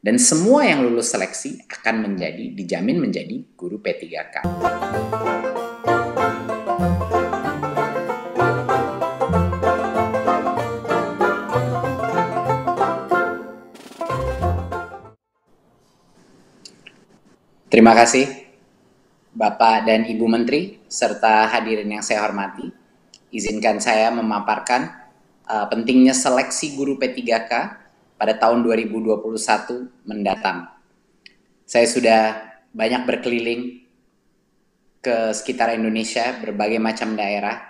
Dan semua yang lulus seleksi akan dijamin menjadi guru P3K. Terima kasih Bapak dan Ibu Menteri serta hadirin yang saya hormati. Izinkan saya memaparkan pentingnya seleksi guru P3K pada tahun 2021 mendatang. Saya sudah banyak berkeliling ke sekitar Indonesia, berbagai macam daerah,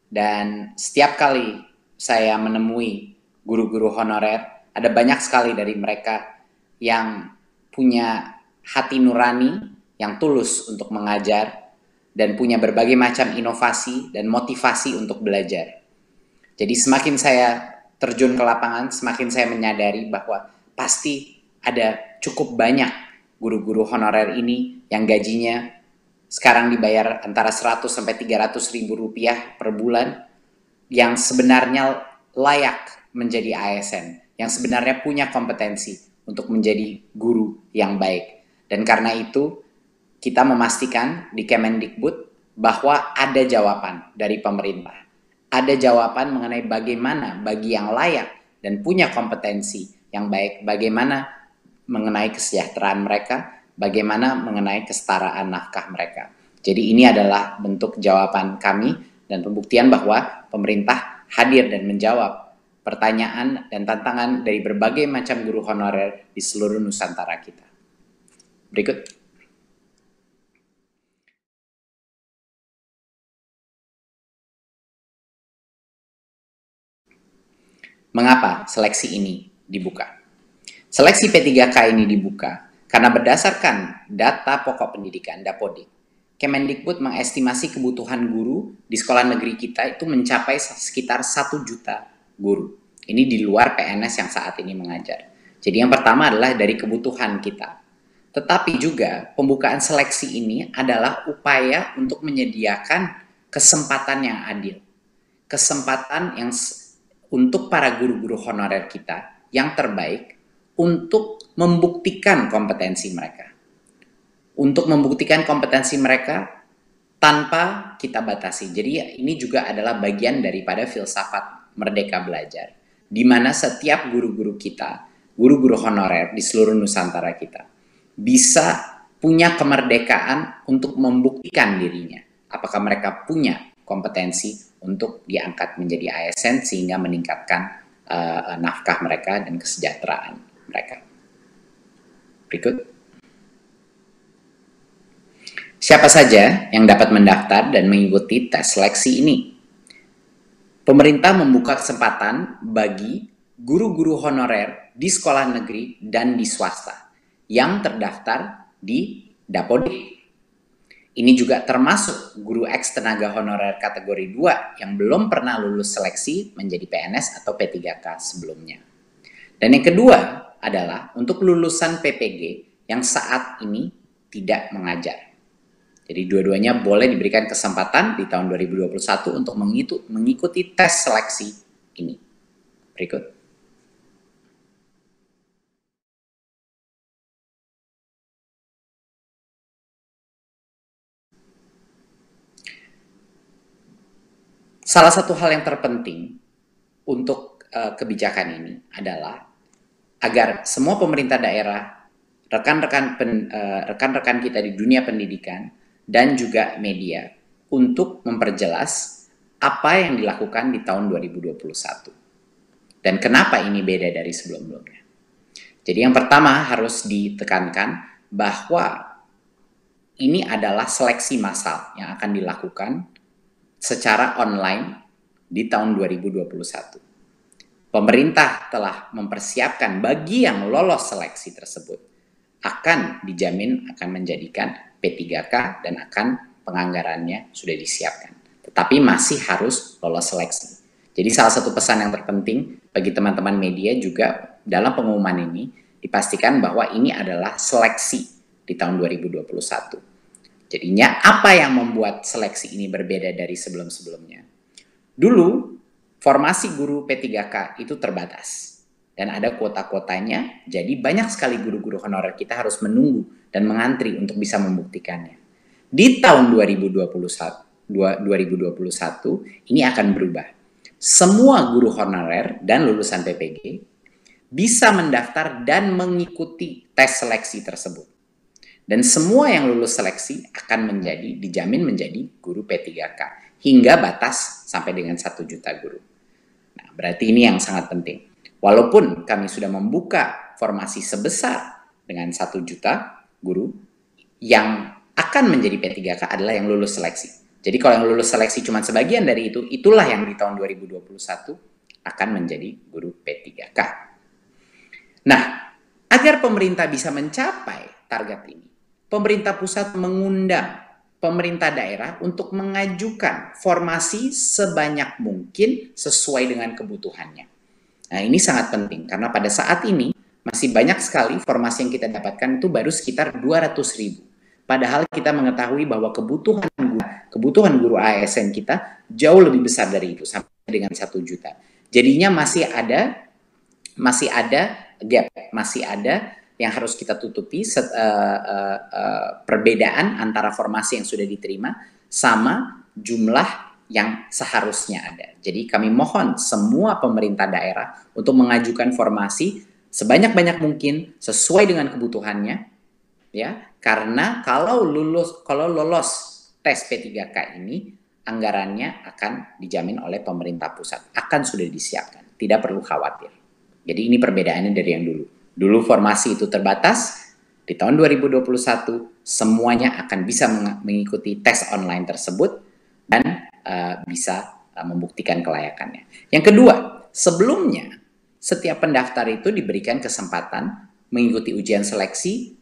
dan setiap kali saya menemui guru-guru honorer, ada banyak sekali dari mereka yang punya hati nurani, yang tulus untuk mengajar, dan punya berbagai macam inovasi dan motivasi untuk belajar. Jadi semakin saya terjun ke lapangan, semakin saya menyadari bahwa pasti ada cukup banyak guru-guru honorer ini yang gajinya sekarang dibayar antara 100 sampai 300 ribu rupiah per bulan, yang sebenarnya layak menjadi ASN, yang sebenarnya punya kompetensi untuk menjadi guru yang baik. Dan karena itu, kita memastikan di Kemendikbud bahwa ada jawaban dari pemerintah. Ada jawaban mengenai bagaimana bagi yang layak dan punya kompetensi yang baik, bagaimana mengenai kesejahteraan mereka, bagaimana mengenai kesetaraan nafkah mereka. Jadi ini adalah bentuk jawaban kami dan pembuktian bahwa pemerintah hadir dan menjawab pertanyaan dan tantangan dari berbagai macam guru honorer di seluruh Nusantara kita. Berikut. Mengapa seleksi ini dibuka? Seleksi P3K ini dibuka karena berdasarkan data pokok pendidikan Dapodik, Kemendikbud mengestimasi kebutuhan guru di sekolah negeri kita itu mencapai sekitar 1 juta guru. Ini di luar PNS yang saat ini mengajar. Jadi yang pertama adalah dari kebutuhan kita. Tetapi juga pembukaan seleksi ini adalah upaya untuk menyediakan kesempatan yang adil. Kesempatan yang untuk para guru-guru honorer kita yang terbaik untuk membuktikan kompetensi mereka. Untuk membuktikan kompetensi mereka tanpa kita batasi. Jadi ini juga adalah bagian daripada filsafat Merdeka Belajar, di mana setiap guru-guru kita, guru-guru honorer di seluruh Nusantara kita, bisa punya kemerdekaan untuk membuktikan dirinya. Apakah mereka punya kompetensi untuk diangkat menjadi ASN sehingga meningkatkan nafkah mereka dan kesejahteraan mereka. Berikut. Siapa saja yang dapat mendaftar dan mengikuti tes seleksi ini? Pemerintah membuka kesempatan bagi guru-guru honorer di sekolah negeri dan di swasta yang terdaftar di Dapodik. Ini juga termasuk guru eks tenaga honorer kategori 2 yang belum pernah lulus seleksi menjadi PNS atau P3K sebelumnya. Dan yang kedua adalah untuk lulusan PPG yang saat ini tidak mengajar. Jadi dua-duanya boleh diberikan kesempatan di tahun 2021 untuk mengikuti tes seleksi ini. Berikut. Salah satu hal yang terpenting untuk kebijakan ini adalah agar semua pemerintah daerah, rekan-rekan kita di dunia pendidikan, dan juga media untuk memperjelas apa yang dilakukan di tahun 2021. Dan kenapa ini beda dari sebelum-sebelumnya. Jadi yang pertama harus ditekankan bahwa ini adalah seleksi massal yang akan dilakukan secara online di tahun 2021. Pemerintah telah mempersiapkan bagi yang lolos seleksi tersebut akan dijamin akan menjadikan P3K dan akan penganggarannya sudah disiapkan. Tetapi masih harus lolos seleksi. Jadi salah satu pesan yang terpenting bagi teman-teman media juga dalam pengumuman ini dipastikan bahwa ini adalah seleksi di tahun 2021. Jadinya apa yang membuat seleksi ini berbeda dari sebelum-sebelumnya? Dulu formasi guru P3K itu terbatas dan ada kuota-kuotanya. Jadi banyak sekali guru-guru honorer kita harus menunggu dan mengantri untuk bisa membuktikannya. Di tahun 2021 ini akan berubah. Semua guru honorer dan lulusan PPG bisa mendaftar dan mengikuti tes seleksi tersebut. Dan semua yang lulus seleksi akan dijamin menjadi guru P3K hingga batas sampai dengan 1 juta guru. Nah, berarti ini yang sangat penting. Walaupun kami sudah membuka formasi sebesar dengan 1 juta guru, yang akan menjadi P3K adalah yang lulus seleksi. Jadi kalau yang lulus seleksi cuma sebagian dari itu, itulah yang di tahun 2021 akan menjadi guru P3K. Nah, agar pemerintah bisa mencapai target ini, pemerintah pusat mengundang pemerintah daerah untuk mengajukan formasi sebanyak mungkin sesuai dengan kebutuhannya. Nah, ini sangat penting karena pada saat ini masih banyak sekali formasi yang kita dapatkan itu baru sekitar 200.000. Padahal kita mengetahui bahwa kebutuhan guru ASN kita jauh lebih besar dari itu, sampai dengan 1 juta. Jadinya masih ada gap, masih ada yang harus kita tutupi, perbedaan antara formasi yang sudah diterima sama jumlah yang seharusnya ada. Jadi kami mohon semua pemerintah daerah untuk mengajukan formasi sebanyak-banyak mungkin sesuai dengan kebutuhannya, ya. Karena kalau lolos tes P3K ini, anggarannya akan dijamin oleh pemerintah pusat, akan sudah disiapkan, tidak perlu khawatir. Jadi ini perbedaannya dari yang dulu. Dulu formasi itu terbatas, di tahun 2021 semuanya akan bisa mengikuti tes online tersebut dan bisa membuktikan kelayakannya. Yang kedua, sebelumnya setiap pendaftar itu diberikan kesempatan mengikuti ujian seleksi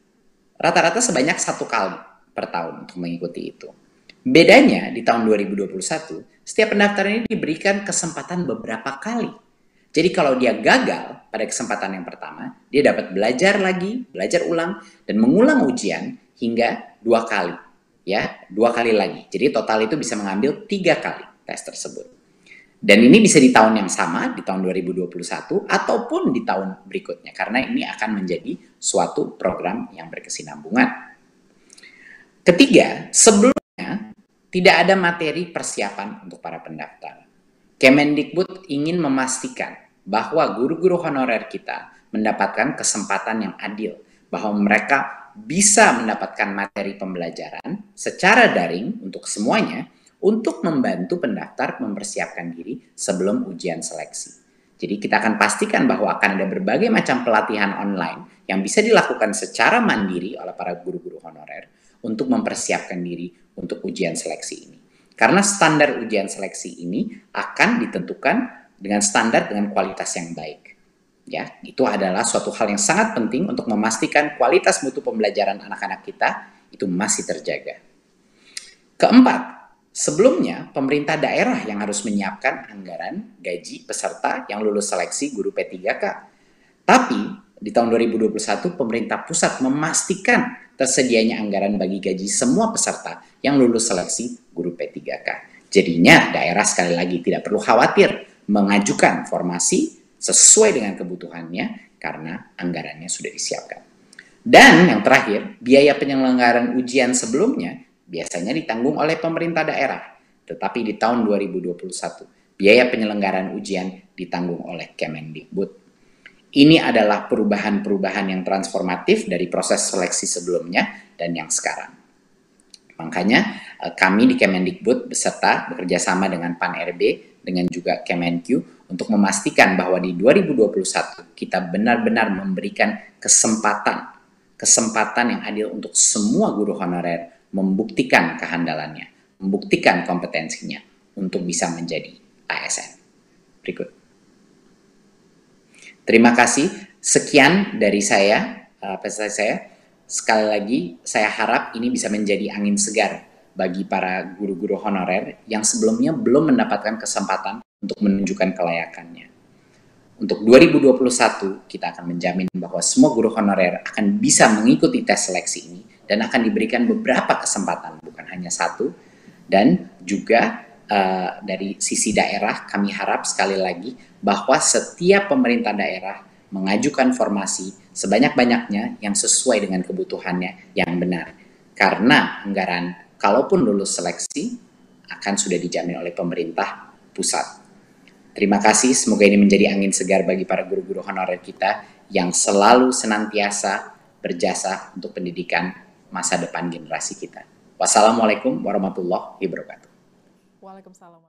rata-rata sebanyak 1 kali per tahun untuk mengikuti itu. Bedanya di tahun 2021, setiap pendaftar ini diberikan kesempatan beberapa kali. Jadi kalau dia gagal pada kesempatan yang pertama, dia dapat belajar lagi, belajar ulang, dan mengulang ujian hingga 2 kali. Ya, 2 kali lagi. Jadi total itu bisa mengambil 3 kali tes tersebut. Dan ini bisa di tahun yang sama, di tahun 2021, ataupun di tahun berikutnya. Karena ini akan menjadi suatu program yang berkesinambungan. Ketiga, sebelumnya tidak ada materi persiapan untuk para pendaftar. Kemendikbud ingin memastikan bahwa guru-guru honorer kita mendapatkan kesempatan yang adil, bahwa mereka bisa mendapatkan materi pembelajaran secara daring untuk semuanya, untuk membantu pendaftar mempersiapkan diri sebelum ujian seleksi. Jadi kita akan pastikan bahwa akan ada berbagai macam pelatihan online yang bisa dilakukan secara mandiri oleh para guru-guru honorer untuk mempersiapkan diri untuk ujian seleksi ini. Karena standar ujian seleksi ini akan ditentukan dengan standar dengan kualitas yang baik. Ya, itu adalah suatu hal yang sangat penting untuk memastikan kualitas mutu pembelajaran anak-anak kita itu masih terjaga. Keempat, sebelumnya, pemerintah daerah yang harus menyiapkan anggaran gaji peserta yang lulus seleksi guru P3K. Tapi, di tahun 2021, pemerintah pusat memastikan tersedianya anggaran bagi gaji semua peserta yang lulus seleksi guru P3K. Jadinya, daerah sekali lagi tidak perlu khawatir mengajukan formasi sesuai dengan kebutuhannya karena anggarannya sudah disiapkan. Dan yang terakhir, biaya penyelenggaraan ujian sebelumnya biasanya ditanggung oleh pemerintah daerah. Tetapi di tahun 2021, biaya penyelenggaraan ujian ditanggung oleh Kemendikbud. Ini adalah perubahan-perubahan yang transformatif dari proses seleksi sebelumnya dan yang sekarang. Makanya kami di Kemendikbud beserta bekerjasama dengan Pan-RB, dengan juga Kemenq, untuk memastikan bahwa di 2021 kita benar-benar memberikan kesempatan yang adil untuk semua guru honorer membuktikan kehandalannya, membuktikan kompetensinya untuk bisa menjadi ASN. Berikut. Terima kasih. Sekian dari saya, presentasi saya. Sekali lagi, saya harap ini bisa menjadi angin segar bagi para guru-guru honorer yang sebelumnya belum mendapatkan kesempatan untuk menunjukkan kelayakannya. Untuk 2021, kita akan menjamin bahwa semua guru honorer akan bisa mengikuti tes seleksi ini dan akan diberikan beberapa kesempatan, bukan hanya satu. Dan juga dari sisi daerah, kami harap sekali lagi bahwa setiap pemerintah daerah mengajukan formasi sebanyak-banyaknya yang sesuai dengan kebutuhannya yang benar. Karena anggaran, kalaupun lulus seleksi, akan sudah dijamin oleh pemerintah pusat. Terima kasih, semoga ini menjadi angin segar bagi para guru-guru honorer kita yang selalu senantiasa berjasa untuk pendidikan masa depan generasi kita. Wassalamualaikum warahmatullahi wabarakatuh. Waalaikumsalam.